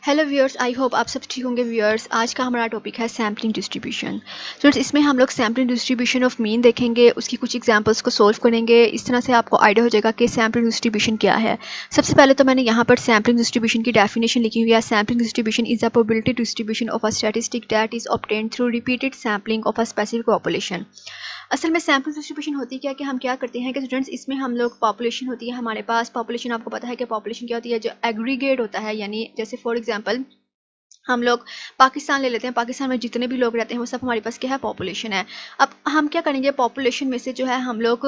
Hello viewers, I hope आप सब ठीक होंगे। व्यूअर्स, आज का हमारा टॉपिक है सैम्पलिंग डिस्ट्रीब्यूशन। तो इसमें हम लोग सैम्पलिंग डिस्ट्रीब्यूशन ऑफ मीन देखेंगे, उसकी कुछ एग्जांपल्स को सॉल्व करेंगे। इस तरह से आपको आइडिया हो जाएगा कि सैम्पलिंग डिस्ट्रीब्यूशन क्या है। सबसे पहले तो मैंने यहाँ पर सैम्पलिंग डिस्ट्रीब्यूशन की डेफिनेशन लिखी हुई है। Sampling distribution is a probability distribution of a statistic that is obtained through repeated sampling of a specific population. असल में सैम्पल डिस्ट्रीब्यूशन होती क्या कि हम क्या करते हैं कि स्टूडेंट्स, इसमें हम लोग पॉपुलेशन होती है हमारे पास। पॉपुलेशन आपको पता है कि पॉपुलेशन क्या होती है, जो एग्रीगेट होता है, यानी जैसे फॉर एग्जांपल हम लोग पाकिस्तान ले लेते हैं। पाकिस्तान में जितने भी लोग रहते हैं वो सब हमारे पास क्या है, पॉपुलेशन है। अब हम क्या करेंगे, पॉपुलेशन में से जो है हम लोग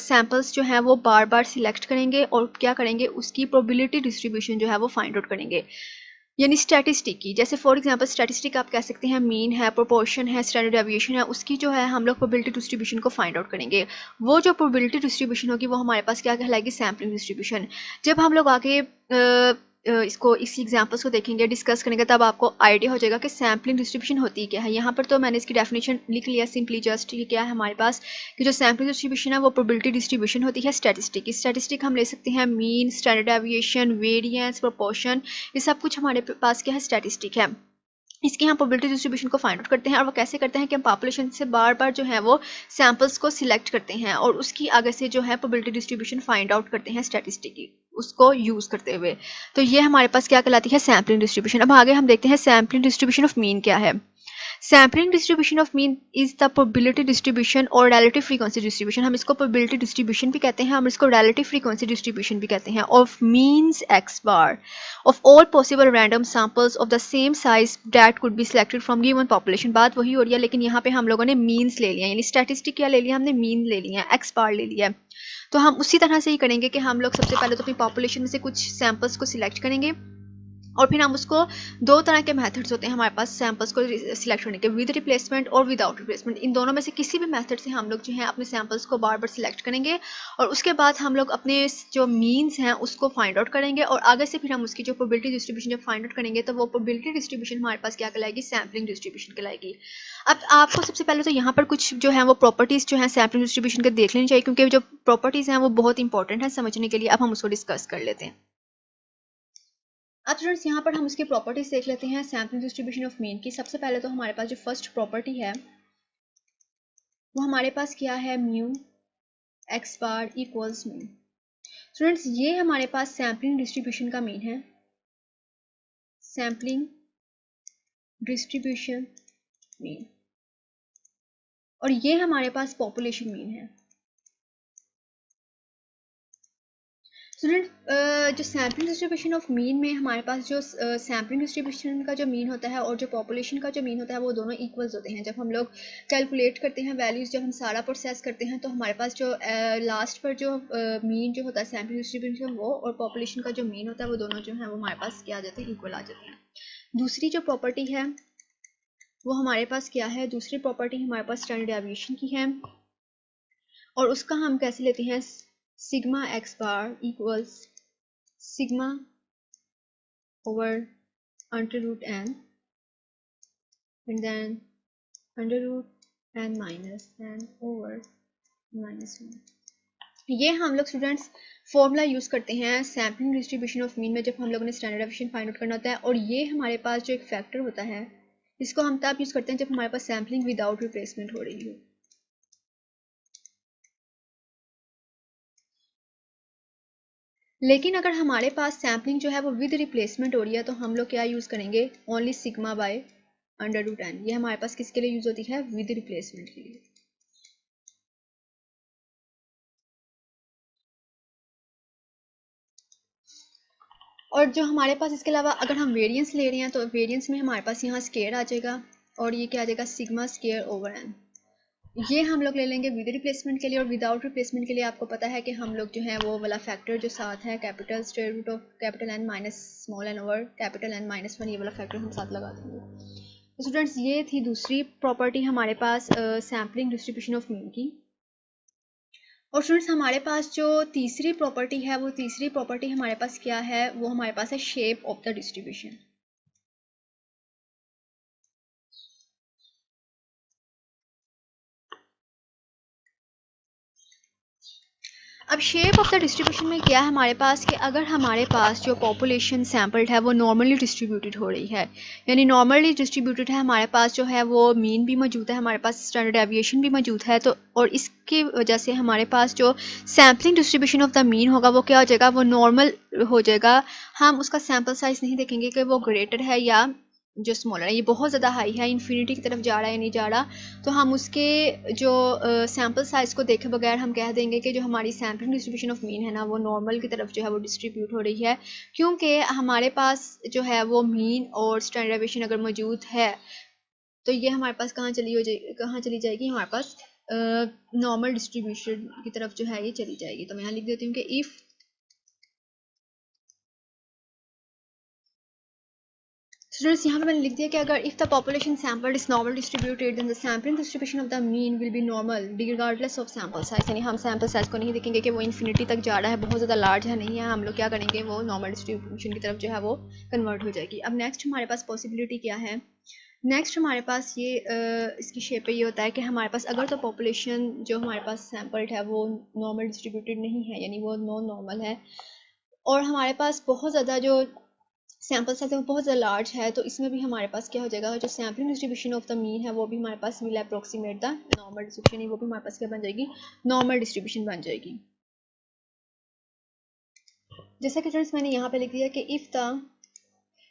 सैम्पल्स जो हैं वो बार बार सिलेक्ट करेंगे और क्या करेंगे, उसकी प्रोबेबिलिटी डिस्ट्रीब्यूशन जो है वो फाइंड आउट करेंगे, यानी स्टैटिस्टिक की। जैसे फॉर एग्जांपल स्टैटिस्टिक आप कह सकते हैं मीन है, प्रोपोर्शन है, स्टैंडर्ड डेविएशन है, उसकी जो है हम लोग प्रोबेबिलिटी डिस्ट्रीब्यूशन को फाइंड आउट करेंगे। वो जो प्रोबेबिलिटी डिस्ट्रीब्यूशन होगी वो हमारे पास क्या कहलाएगी, सैम्पलिंग डिस्ट्रीब्यूशन। जब हम लोग आगे इसको इसी एग्जांपल्स को देखेंगे, डिस्कस करेंगे, तब आपको आइडिया हो जाएगा कि सैम्पलिंग डिस्ट्रीब्यूशन होती क्या है। यहाँ पर तो मैंने इसकी डेफिनेशन लिख लिया सिंपली, जस्ट ये क्या है हमारे पास कि जो सैम्पलिंग डिस्ट्रीब्यूशन है वो प्रोबेबिलिटी डिस्ट्रीब्यूशन होती है स्टैटिस्टिक। स्टैटिस्टिक हम ले सकते हैं mean, standard deviation, variance, proportion, ये सब कुछ हमारे पास क्या है, स्टैटिस्टिक है। इसकी हम प्रोबेबिलिटी डिस्ट्रीब्यूशन को फाइंड आउट करते हैं, और वो कैसे करते हैं कि हम पॉपुलेशन से बार बार जो है वो सैंपल्स को सिलेक्ट करते हैं और उसकी आगे से जो है प्रोबेबिलिटी डिस्ट्रीब्यूशन फाइंड आउट करते हैं स्टैटिस्टिक उसको यूज करते हुए। तो ये हमारे पास क्या कहलाती है, सैम्पलिंग डिस्ट्रीब्यूशन। अब आगे हम देखते हैं सैम्पलिंग डिस्ट्रीब्यूशन ऑफ मीन क्या है। Sampling distribution of mean is the probability distribution और रिलेटिव फ्रीक्वेंसी डिस्ट्रीब्यूशन। हम इसको प्रोबेबिलिटी डिस्ट्रीब्यूशन भी कहते हैं, हम इसको रिलेटिव फ्रीक्वेंसी डिस्ट्रीब्यूशन भी कहते हैं, of means x bar of all possible random samples of the same size that could be selected from given population। बात वही हो रही है, लेकिन यहाँ पे हम लोगों ने मीन्स ले लिया, यानी स्टैटिस्टिक क्या ले लिया हमने, मीन ले लिया, एक्स बार ले लिया। तो हम उसी तरह से ही करेंगे कि हम लोग सबसे पहले तो अपनी पॉपुलेशन में से कुछ सैंपल्स को सिलेक्ट करेंगे और फिर हम उसको, दो तरह के मेथड्स होते हैं हमारे पास सैंपल्स को सिलेक्ट करने के, विद रिप्लेसमेंट और विदाउट रिप्लेसमेंट। इन दोनों में से किसी भी मेथड से हम लोग जो है अपने सैंपल्स को बार बार सिलेक्ट करेंगे और उसके बाद हम लोग अपने जो मीन्स हैं उसको फाइंड आउट करेंगे और आगे से फिर हम उसकी जो प्रोबेबिलिटी डिस्ट्रीब्यूशन जब फाइंड आउट करेंगे तो वो प्रोबेबिलिटी डिस्ट्रीब्यूशन हमारे पास क्या कहलाएगी, सैम्पलिंग डिस्ट्रीब्यूशन कहलाएगी। अब आपको सबसे पहले तो यहाँ पर कुछ जो है वो प्रॉपर्टीज जो है सैम्पलिंग डिस्ट्रीब्यूशन के देख लेनी चाहिए, क्योंकि जो प्रॉपर्टीज हैं वो बहुत इंपॉर्टेंट है समझने के लिए। अब हम उसको डिस्कस कर लेते हैं। अब स्टूडेंट्स यहाँ पर हम उसकी प्रॉपर्टीज देख लेते हैं सैम्पलिंग डिस्ट्रीब्यूशन ऑफ मीन की। सबसे पहले तो हमारे पास जो फर्स्ट प्रॉपर्टी है वो हमारे पास क्या है, mu x bar equals mean. Students, ये हमारे पास सैम्पलिंग डिस्ट्रीब्यूशन का मीन है, सैम्पलिंग डिस्ट्रीब्यूशन मीन, और ये हमारे पास पॉपुलेशन मीन है। स्टूडेंट, जो सैम्पलिंग डिस्ट्रीब्यूशन ऑफ मीन में हमारे पास जो सैम्पलिंग डिस्ट्रीब्यूशन का जो मीन होता है और जो पॉपुलेशन का जो मीन होता है वो दोनों इक्वल्स होते हैं। जब हम लोग कैलकुलेट करते हैं वैल्यूज, जब हम सारा प्रोसेस करते हैं तो हमारे पास जो लास्ट पर जो मीन जो होता है सैम्पलिंग डिस्ट्रीब्यूशन वो और पॉपुलेशन का जो मीन होता है वो दोनों जो है वो हमारे पास क्या आ जाते हैं, इक्वल आ जाते हैं। दूसरी जो प्रॉपर्टी है वो हमारे पास क्या है, दूसरी प्रॉपर्टी हमारे पास स्टैंडर्ड डेविएशन की है और उसका हम कैसे लेते हैं, sigma x bar equals sigma over under root n and then under root n minus n over -1। ये हम लोग स्टूडेंट्स फॉर्मूला यूज करते हैं सैम्पलिंग डिस्ट्रीब्यूशन ऑफ मीन में जब हम लोगों ने स्टैंडर्ड डेविएशन फाइंड आउट करना होता है, और ये हमारे पास जो एक फैक्टर होता है इसको हम तब यूज करते हैं जब हमारे पास सैम्पलिंग विदाउट रिप्लेसमेंट हो रही हो। लेकिन अगर हमारे पास सैम्पलिंग जो है वो विद रिप्लेसमेंट हो रही है तो हम लोग क्या यूज करेंगे, only sigma by under root N. ये हमारे पास किसके लिए यूज होती है, विद रिप्लेसमेंट के लिए। और जो हमारे पास इसके अलावा अगर हम वेरिएंस ले रहे हैं तो वेरिएंस में हमारे पास यहाँ स्केयर आ जाएगा और ये क्या आ जाएगा, सिग्मा स्केयर ओवर एन। ये हम लोग ले लेंगे विद रिप्लेसमेंट के लिए, और विदाउट रिप्लेसमेंट के लिए आपको पता है कि हम लोग जो है वो वाला फैक्टर जो साथ है capital square root of capital N minus small N over capital N minus one, ये वाला फैक्टर हम साथ लगा देंगे। तो स्टूडेंट्स, ये थी दूसरी प्रॉपर्टी हमारे पास सैम्पलिंग डिस्ट्रीब्यूशन ऑफ मीन की। और स्टूडेंट्स, हमारे पास जो तीसरी प्रॉपर्टी है वो तीसरी प्रॉपर्टी हमारे पास क्या है, वो हमारे पास है शेप ऑफ द डिस्ट्रीब्यूशन। अब शेप ऑफ द डिस्ट्रीब्यूशन में क्या है हमारे पास कि अगर हमारे पास जो पॉपुलेशन सैम्पल्ड है वो नॉर्मली डिस्ट्रीब्यूटेड हो रही है, यानी नॉर्मली डिस्ट्रीब्यूटेड है, हमारे पास जो है वो मीन भी मौजूद है, हमारे पास स्टैंडर्ड डेविएशन भी मौजूद है, तो और इसकी वजह से हमारे पास जो sampling distribution of the mean होगा वो क्या हो जाएगा, वो नॉर्मल हो जाएगा। हम उसका सैम्पल साइज नहीं देखेंगे कि वो ग्रेटर है या जो स्मॉलर है, ये बहुत ज़्यादा हाई है, इन्फिनिटी की तरफ जा रहा है नहीं जा रहा, तो हम उसके जो सैम्पल साइज़ को देखे बगैर हम कह देंगे कि जो हमारी सैम्पलिंग डिस्ट्रीब्यूशन ऑफ मीन है ना वो नॉर्मल की तरफ जो है वो डिस्ट्रीब्यूट हो रही है, क्योंकि हमारे पास जो है वो मीन और स्टैंडर्ड डेविएशन अगर मौजूद है तो ये हमारे पास कहाँ चली जाएगी, हमारे पास नॉर्मल डिस्ट्रीब्यूशन की तरफ जो है ये चली जाएगी। तो मैं यहाँ लिख देती हूँ कि इफ़ स्टूडेंट्स यहाँ पे मैंने लिख दिया कि अगर if the population sample is normal distributed then the sampling distribution of the mean will be normal regardless of sample size, यानी हम सैम्पल साइज को नहीं देखेंगे कि वो इन्फिनिटी तक जा रहा है, बहुत ज़्यादा लार्ज है नहीं है, हम लोग क्या करेंगे वो नॉर्मल डिस्ट्रीब्यूशन की तरफ जो है वो कन्वर्ट हो जाएगी। अब नेक्स्ट हमारे पास पॉसिबिलिटी क्या है, नेक्स्ट हमारे पास ये इसकी शेप पे ये होता है कि हमारे पास अगर तो पॉपुलेशन जो हमारे पास सैम्पल्ड है वो नॉर्मल डिस्ट्रीब्यूटेड नहीं है, यानी वो नॉन नॉर्मल है, और हमारे पास बहुत ज़्यादा जो सैम्पल साइज है वो बहुत ज़्यादा लार्ज है, तो इसमें भी हमारे पास क्या हो जाएगा, जो sampling distribution of the mean है वो भी हमारे पास will approximate the normal distribution, वो भी हमारे पास क्या बन जाएगी, नॉर्मल डिस्ट्रीब्यूशन बन जाएगी। जैसा कि फ्रेंड्स मैंने यहाँ पे लिख दिया कि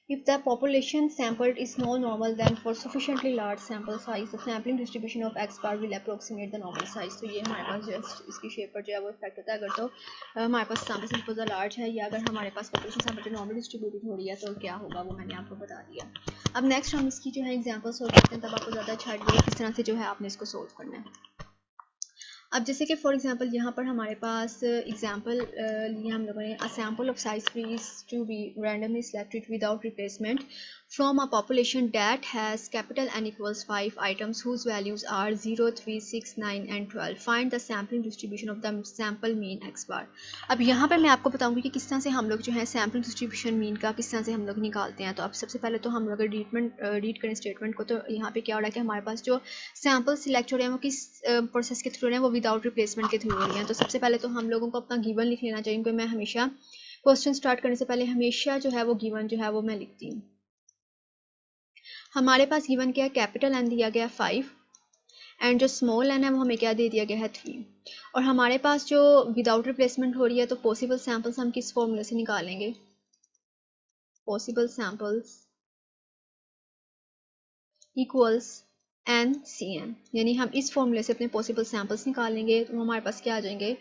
if the population sampled is no normal then for sufficiently large sample size the sampling distribution of x bar will approximate the normal size। तो ये हमारे पास जो इसकी शेप पर जो है वो इफेक्ट होता है, अगर तो हमारे पास सैम्पल साइज बहुत लार्ज है या अगर हमारे पास पॉपुलेशन सैम्पल नॉर्मल डिस्ट्रीब्यूटेड हो रही है तो क्या होगा वो मैंने आपको बता दिया। अब नेक्स्ट हम इसकी जो है एग्जाम्पल सोल्व करते हैं, तब आपको ज़्यादा अच्छा आइडिया किस तरह से जो है आपने इसको सोल्व करना है। अब जैसे कि फॉर एग्जांपल यहाँ पर हमारे पास एग्जांपल लिया हम लोगों ने, a sample of size three is to be randomly selected without replacement from a population that has capital N equals 5 items whose values are 0, 3, 6, 9 and 12। Find the sampling distribution of the sample mean x bar. अब यहाँ पर मैं आपको बताऊंगी कि किस तरह से हम लोग जो है सैम्पलिंग डिस्ट्रीब्यूशन मीन का किस तरह से हम लोग निकालते हैं। तो अब सबसे पहले तो हम लोग अगर रीड करें स्टेटमेंट को, तो यहाँ पे क्या हो रहा है कि हमारे पास जो सैम्पल सिलेक्ट हो रहे हैं वो किस प्रोसेस के थ्रू रहे हैं, वो विदाउट रिप्लेसमेंट के थ्रू हो रही हैं। तो सबसे पहले तो हम लोगों को अपना गिवन लिख लेना चाहिए, क्योंकि मैं हमेशा क्वेश्चन स्टार्ट करने से पहले हमेशा जो है वो गिवन जो है वो मैं लिखती हूँ। हमारे पास गिवन क्या है, कैपिटल N दिया गया 5 एंड जो स्मॉल n है वो हमें क्या दे दिया गया है 3, और हमारे पास जो विदाउट रिप्लेसमेंट हो रही है तो पॉसिबल सैम्पल्स हम किस फॉर्मूले से निकालेंगे, पॉसिबल सैम्पल्स इक्वल्स NCN, यानी हम इस फॉर्मूले से अपने पॉसिबल सैम्पल्स निकालेंगे तो हमारे पास क्या आ जाएंगे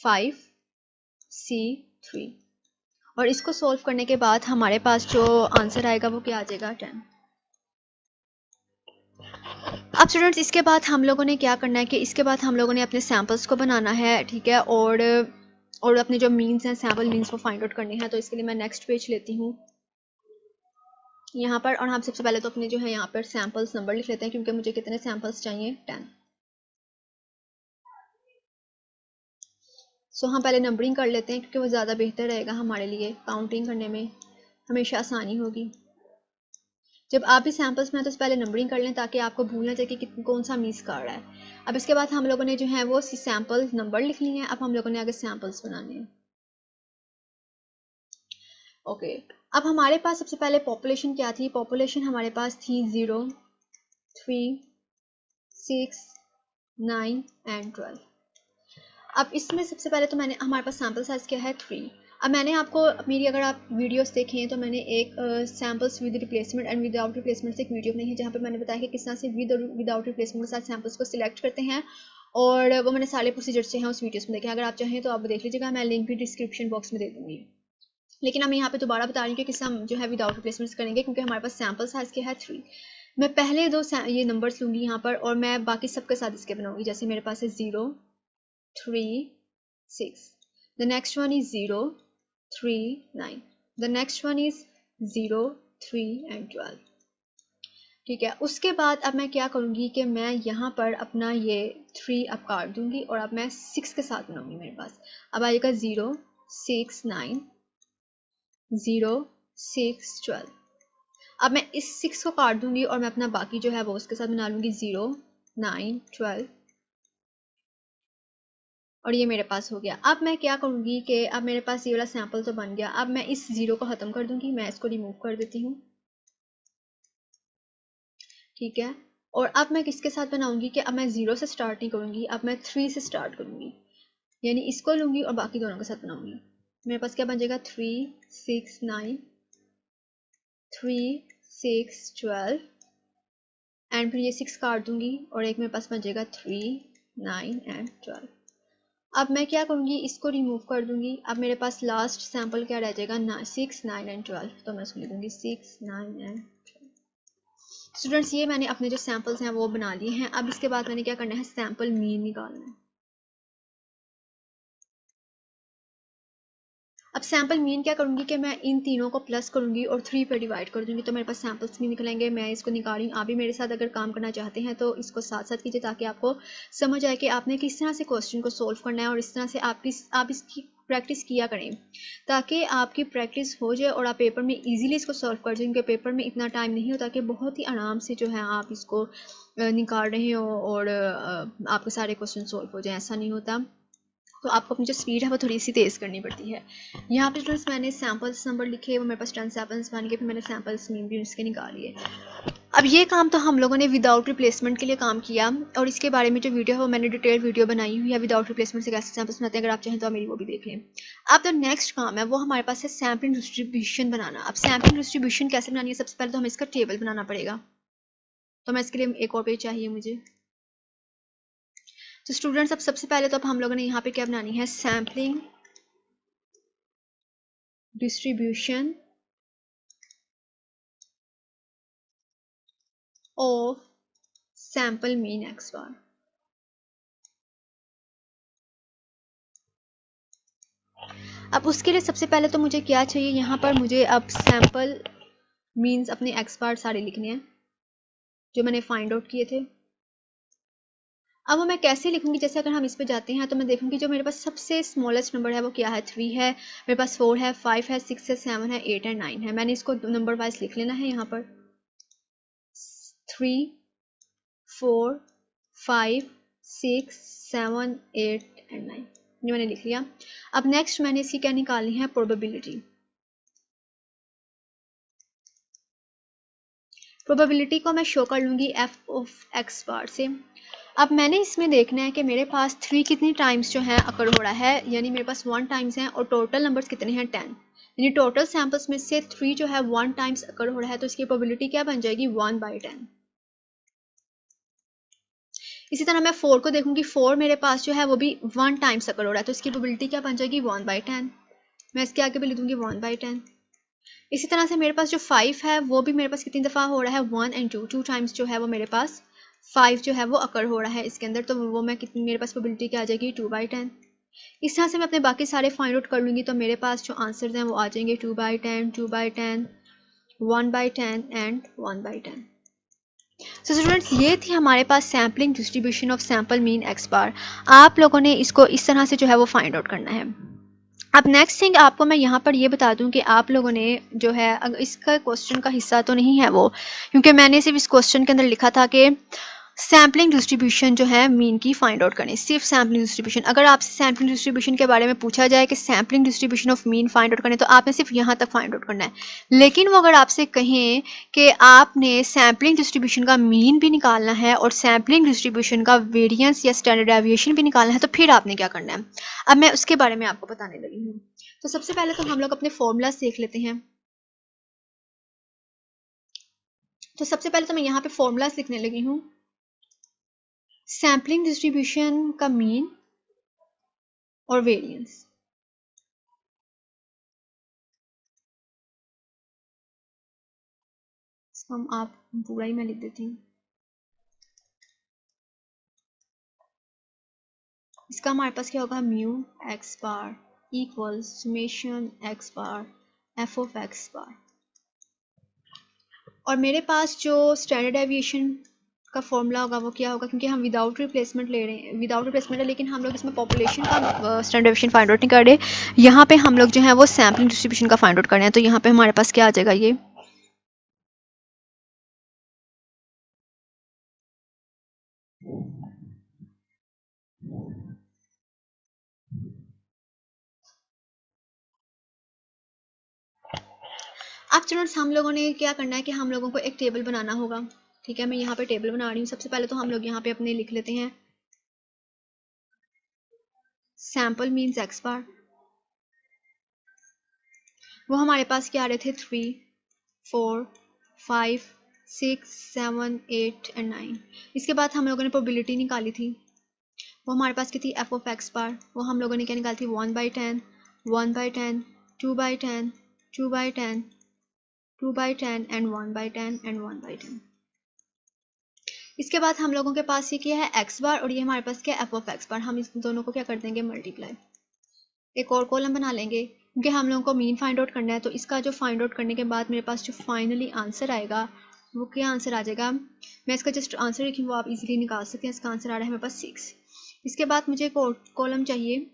5C3, और इसको सॉल्व करने के बाद हमारे पास जो आंसर आएगा वो क्या आ जाएगा 10। अब स्टूडेंट्स इसके बाद हम लोगों ने क्या करना है कि इसके बाद हम लोगों ने अपने सैम्पल्स को बनाना है, ठीक है, और अपने जो मीन्स हैं सैम्पल मीन्स को फाइंड आउट करने हैं। तो इसके लिए मैं नेक्स्ट पेज लेती हूँ यहाँ पर, और हम सबसे पहले तो अपने जो है यहाँ पर सैम्पल्स नंबर लिख लेते हैं, क्योंकि मुझे कितने सैम्पल्स चाहिए 10। सो हम पहले नंबरिंग कर लेते हैं, क्योंकि वो ज़्यादा बेहतर रहेगा हमारे लिए, काउंटिंग करने में हमेशा आसानी होगी। जब आप भी सैम्पल्स में तो पहले नंबरिंग कर लें ताकि आपको भूलना चाहिए कि कौन सा मिस कर रहा है। अब इसके बाद हम लोगों ने जो है वो सैम्पल नंबर लिख लिए हैं, अब हम लोगों ने आगे सैम्पल्स बनाने हैं। ओके, अब हमारे पास सबसे पहले पॉपुलेशन क्या थी, पॉपुलेशन हमारे पास थी 0, 3, 6, 9 एंड 12। अब इसमें सबसे पहले तो मैंने हमारे पास सैम्पल साइज क्या है 3। अब मैंने आपको मेरी अगर आप वीडियोस देखें तो मैंने एक samples with replacement and without replacement से एक वीडियो बनाई है, जहाँ पे मैंने बताया कि किस तरह से विद और विदाउट रिप्लेसमेंट के साथ सैम्पल्स को सिलेक्ट करते हैं, और वो मैंने सारे प्रोसीजर्स जो हैं उस वीडियोस में देखे। अगर आप चाहें तो आप देख लीजिएगा, मैं लिंक भी डिस्क्रिप्शन बॉक्स में दे दूँगी। लेकिन हम यहाँ पे दोबारा बता रही हूँ कि किस हम जो है विदाउट रिप्लेसमेंट्स करेंगे, क्योंकि हमारे पास सैम्पल साइज क्या है 3। मैं पहले दो ये नंबर्स लूँगी यहाँ पर, और मैं बाकी सबके साथ इसके बनाऊँगी। जैसे मेरे पास है 0, 3, 6, the next one is 0, 3, 9, the next one is 0, 3 and 12। ठीक है, उसके बाद अब मैं क्या करूँगी कि मैं यहाँ पर अपना ये 3 अब काट दूँगी, और अब मैं 6 के साथ बनाऊँगी। मेरे पास अब आएगा 0, 6, 9, 0, 6, 12। अब मैं इस 6 को काट दूँगी और मैं अपना बाकी जो है वो उसके साथ बना लूँगी 0, 9, 12 और ये मेरे पास हो गया। अब मैं क्या करूँगी कि अब मेरे पास ये वाला सैंपल तो बन गया। अब मैं इस 0 को ख़त्म कर दूँगी, मैं इसको रिमूव कर देती हूँ, ठीक है। और अब मैं किसके साथ बनाऊँगी कि अब मैं 0 से स्टार्ट नहीं करूँगी, अब मैं 3 से स्टार्ट करूँगी, यानी इसको लूँगी और बाकी दोनों के साथ बनाऊँगी। मेरे पास क्या बन जाएगा 3 6 9 3 6 12 एंड फिर ये 6 काट दूँगी और एक मेरे पास बन जाएगा 3 9 एंड 12। अब मैं क्या करूँगी, इसको रिमूव कर दूँगी। अब मेरे पास लास्ट सैंपल क्या रह जाएगा 6 9 एंड 12, तो मैं इसको लिखूँगी 6 9 एंड। स्टूडेंट्स ये मैंने अपने जो सैंपल्स हैं वो बना लिए हैं। अब इसके बाद मैंने क्या करना है, सैंपल मीन निकालना है। अब सैंपल मीन क्या करूँगी कि मैं इन तीनों को प्लस करूँगी और 3 पर डिवाइड कर दूँगी, तो मेरे पास सैंपल्स भी निकलेंगे। मैं इसको निकाल रही हूँ, आप भी मेरे साथ अगर काम करना चाहते हैं तो इसको साथ साथ कीजिए, ताकि आपको समझ आए कि आपने किस तरह से क्वेश्चन को सोल्व करना है और इस तरह से आप इसकी प्रैक्टिस किया करें, ताकि आपकी प्रैक्टिस हो जाए और आप पेपर में इजीली इसको सॉल्व कर जाए। क्योंकि पेपर में इतना टाइम नहीं होता कि बहुत ही आराम से जो है आप इसको निकाल रहे हो और आपके सारे क्वेश्चन सॉल्व हो जाए, ऐसा नहीं होता। तो आपको अपनी जो स्पीड है वो थोड़ी सी तेज़ करनी पड़ती है। यहाँ पे स्टूडेंट्स मैंने सैम्पल्स नंबर लिखे, वो मेरे पास 10 सैम्पल्स बन गए, फिर मैंने सैम्पल्स मीन भी उसके निकालिए। अब ये काम तो हम लोगों ने विदाउट रिप्लेसमेंट के लिए काम किया, और इसके बारे में जो वीडियो है वो मैंने डिटेल वीडियो बनाई हुई है, विदाउट रिप्लेसमेंट से कैसे सैम्पल्स बनाते हैं, अगर आप चाहें तो आप मेरी वो भी देख लें। अब तो नेक्स्ट काम है वो हमारे पास है सैम्पलिंग डिस्ट्रीब्यूशन बनाना। अब सैम्पलिंग डिस्ट्रीब्यूशन कैसे बनानी है, सबसे पहले तो हमें इसका टेबल बनाना पड़ेगा, तो मैं इसके लिए एक और पेज चाहिए मुझे। तो स्टूडेंट्स अब सबसे पहले तो अब हम लोगों ने यहाँ पे क्या बनानी है, sampling distribution of sample mean x bar. अब उसके लिए सबसे पहले तो मुझे क्या चाहिए, यहाँ पर मुझे अब सैम्पल मीन्स अपने एक्स बार सारे लिखने हैं जो मैंने फाइंड आउट किए थे। अब वो मैं कैसे लिखूंगी, जैसे अगर हम इस पे जाते हैं तो मैं देखूंगी जो मेरे पास सबसे स्मॉलेस्ट नंबर है वो क्या है, 3 है, मेरे पास 4 है, 5 है, 6 है, 7 है, 8 है, 9 है। मैंने इसको नंबर वाइज लिख लेना है, यहाँ पर 3 4 5 6 7 8 एंड 9, ये मैंने लिख लिया। अब नेक्स्ट मैंने इसकी क्या निकालनी है, प्रोबेबिलिटी। प्रोबेबिलिटी को मैं शो कर लूँगी एफ ऑफ एक्स बार से। अब मैंने इसमें देखना है कि मेरे पास 3 कितनी टाइम्स जो है अकर हो रहा है, यानी मेरे पास 1 टाइम्स हैं, और टोटल नंबर्स कितने हैं 10, यानी टोटल सैंपल्स में से 3 जो है 1 टाइम्स अकर हो रहा है, तो इसकी प्रोबेबिलिटी क्या बन जाएगी, 1/10। इसी तरह मैं 4 को देखूंगी, 4 मेरे पास जो है वो भी 1 टाइम्स अकर हो रहा है, तो इसकी प्रोबेबिलिटी क्या बन जाएगी, 1/10। मैं इसके आगे भी लिख दूंगी 1/10। इसी तरह से मेरे पास जो 5 है वो भी मेरे पास कितनी दफ़ा हो रहा है, 1 एंड 2, 2 टाइम्स जो है वो मेरे पास 5 जो है वो अकर हो रहा है इसके अंदर, तो वो मैं कितनी, मेरे पास प्रोबेबिलिटी क्या आ जाएगी, 2/10। इस तरह से मैं अपने बाकी सारे फाइंड आउट कर लूँगी, तो मेरे पास जो आंसर्स हैं वो आ जाएंगे 2/10, 2/10, 1/10 एंड 1/10। सो स्टूडेंट्स ये थी हमारे पास sampling distribution of sample mean x bar. आप लोगों ने इसको इस तरह से जो है वो फाइंड आउट करना है। अब नेक्स्ट थिंग आपको मैं यहाँ पर ये बता दूं कि आप लोगों ने जो है, अगर इसका क्वेश्चन का हिस्सा तो नहीं है वो, क्योंकि मैंने सिर्फ इस क्वेश्चन के अंदर लिखा था कि सैम्पलिंग डिस्ट्रीब्यूशन जो है मीन की फाइंड आउट करें, सिर्फ सैम्पलिंग डिस्ट्रीब्यूशन। अगर आपसे सैम्पलिंग डिस्ट्रीब्यूशन के बारे में पूछा जाए कि sampling distribution of mean find out करें, तो आपने सिर्फ यहाँ तक फाइंड आउट करना है। लेकिन वो अगर आपसे कहें कि आपने सैम्पलिंग डिस्ट्रीब्यूशन का मीन भी निकालना है और सैम्पलिंग डिस्ट्रीब्यूशन का वेरियंस या स्टैंडर्ड डेविएशन भी निकालना है, तो फिर आपने क्या करना है, अब मैं उसके बारे में आपको बताने लगी हूँ। तो सबसे पहले तो हम लोग अपने फॉर्मूलाज देख लेते हैं। तो सबसे पहले तो मैं यहाँ पे फॉर्मूलाज लिखने लगी हूँ, सैम्पलिंग डिस्ट्रीब्यूशन का मीन और वेरिएंस। हम आप पूरा ही मैं लिख देती हूँ। इसका हमारे पास क्या होगा, mu x bar equal summation x bar f of x bar. और मेरे पास जो स्टैंडर्ड डेविएशन का फॉर्मूला होगा वो क्या होगा, क्योंकि हम विदाउट रिप्लेसमेंट ले रहे हैं, विदाउट रिप्लेसमेंट है, लेकिन हम लोग इसमें पॉपुलेशन का स्टैंडर्ड डेविएशन फाइंड आउट नहीं कर रहे। यहाँ पे हम लोग जो है वो सैम्पलिंग डिस्ट्रीब्यूशन का फाइंड आउट कर रहे हैं, तो यहाँ पे हमारे पास क्या आ जाएगा, ये स्टूडेंट्स हम लोगों ने क्या करना है कि हम लोगों को एक टेबल बनाना होगा। ठीक है, मैं यहाँ पे टेबल बना रही हूँ। सबसे पहले तो हम लोग यहाँ पे अपने लिख लेते हैं सैम्पल मीन्स एक्स बार। वो हमारे पास क्या आ रहे थे 3, 4, 5, 6, 7, 8 एंड 9। इसके बाद हम लोगों ने प्रोबेबिलिटी निकाली थी। वो हमारे पास क्या थी एफ ऑफ एक्स बार। वो हम लोगों ने क्या निकाली थी 1/10, 1/10, 2/10, 2/10, 2/10 एंड 1/10 एंड 1/10। इसके बाद हम लोगों के पास ये क्या है एक्स बार और ये हमारे पास क्या है एफ ऑफ एक्स बार। हम इस दोनों को क्या कर देंगे मल्टीप्लाई। एक और कॉलम बना लेंगे क्योंकि हम लोगों को मीन फाइंड आउट करना है। तो इसका जो फाइंड आउट करने के बाद मेरे पास जो फाइनली आंसर आएगा वो क्या आंसर आ जाएगा, मैं इसका जस्ट आंसर लिखी वो आप इजीली निकाल सकते हैं। इसका आंसर आ रहा है मेरे पास 6। इसके बाद मुझे एक और कॉलम चाहिए।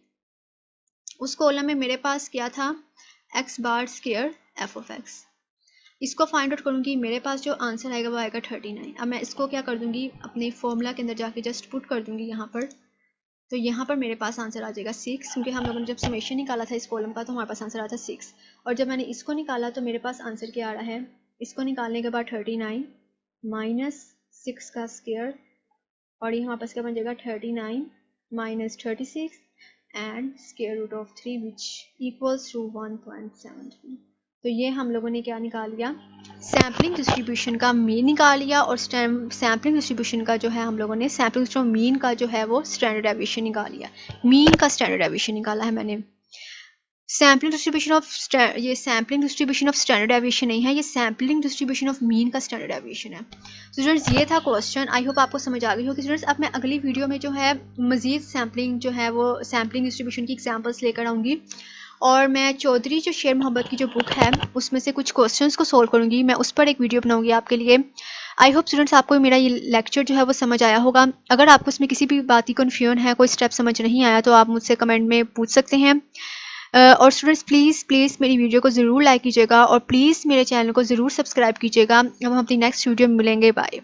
उस कॉलम में मेरे पास क्या था x bar square F of x. इसको फाइंड आउट करूँगी, मेरे पास जो आंसर आएगा वो आएगा 39। अब मैं इसको क्या कर दूँगी अपने फॉर्मूला के अंदर जाके जस्ट पुट कर दूँगी यहाँ पर। तो यहाँ पर मेरे पास आंसर आ जाएगा 6 क्योंकि हम लोगों ने जब समेशन निकाला था इस कॉलम का तो हमारे पास आंसर आया था 6। और जब मैंने इसको निकाला तो मेरे पास आंसर क्या आ रहा है, इसको निकालने के बाद 39 माइनस 6 का स्क्वायर और ये हमारे पास क्या बन जाएगा 39 minus 36 and square root of 3 which equals to 1.73। तो ये हम लोगों ने क्या निकाल लिया सैम्पलिंग डिस्ट्रीब्यूशन का मीन निकाल लिया। और सैम्पलिंग डिस्ट्रीब्यूशन का जो है हम लोगों ने सैम्पलिंग मीन का जो है वो स्टैंडर्ड डेविएशन निकाल लिया। मीन का स्टैंडर्ड डेविएशन निकाला है मैंने। सैम्पलिंग डिस्ट्रीब्यूशन ऑफ ये sampling distribution of standard deviation नहीं है, ये सैम्पलिंग डिस्ट्रीब्यूशन ऑफ मीन का स्टैंडर्ड डेविएशन है। स्टूडेंट्स ये था क्वेश्चन। आई होप आपको समझ आ गई होगी स्टूडेंट्स। अब मैं अगली वीडियो में जो है मजीद सैम्पलिंग जो है वो सैम्पलिंग डिस्ट्रीब्यूशन की एग्जाम्पल्स लेकर आऊँगी और मैं चौधरी जो शेर मोहब्बत की जो बुक है उसमें से कुछ क्वेश्चंस को सोल्व करूँगी। मैं उस पर एक वीडियो बनाऊँगी आपके लिए। आई होप स्टूडेंट्स आपको मेरा ये लेक्चर जो है वो समझ आया होगा। अगर आपको इसमें किसी भी बात की कन्फ्यूजन है, कोई स्टेप समझ नहीं आया तो आप मुझसे कमेंट में पूछ सकते हैं। और स्टूडेंट्स प्लीज़ मेरी वीडियो को ज़रूर लाइक कीजिएगा और प्लीज़ मेरे चैनल को ज़रूर सब्सक्राइब कीजिएगा। अब हम अपनी नेक्स्ट वीडियो में मिलेंगे। बाय।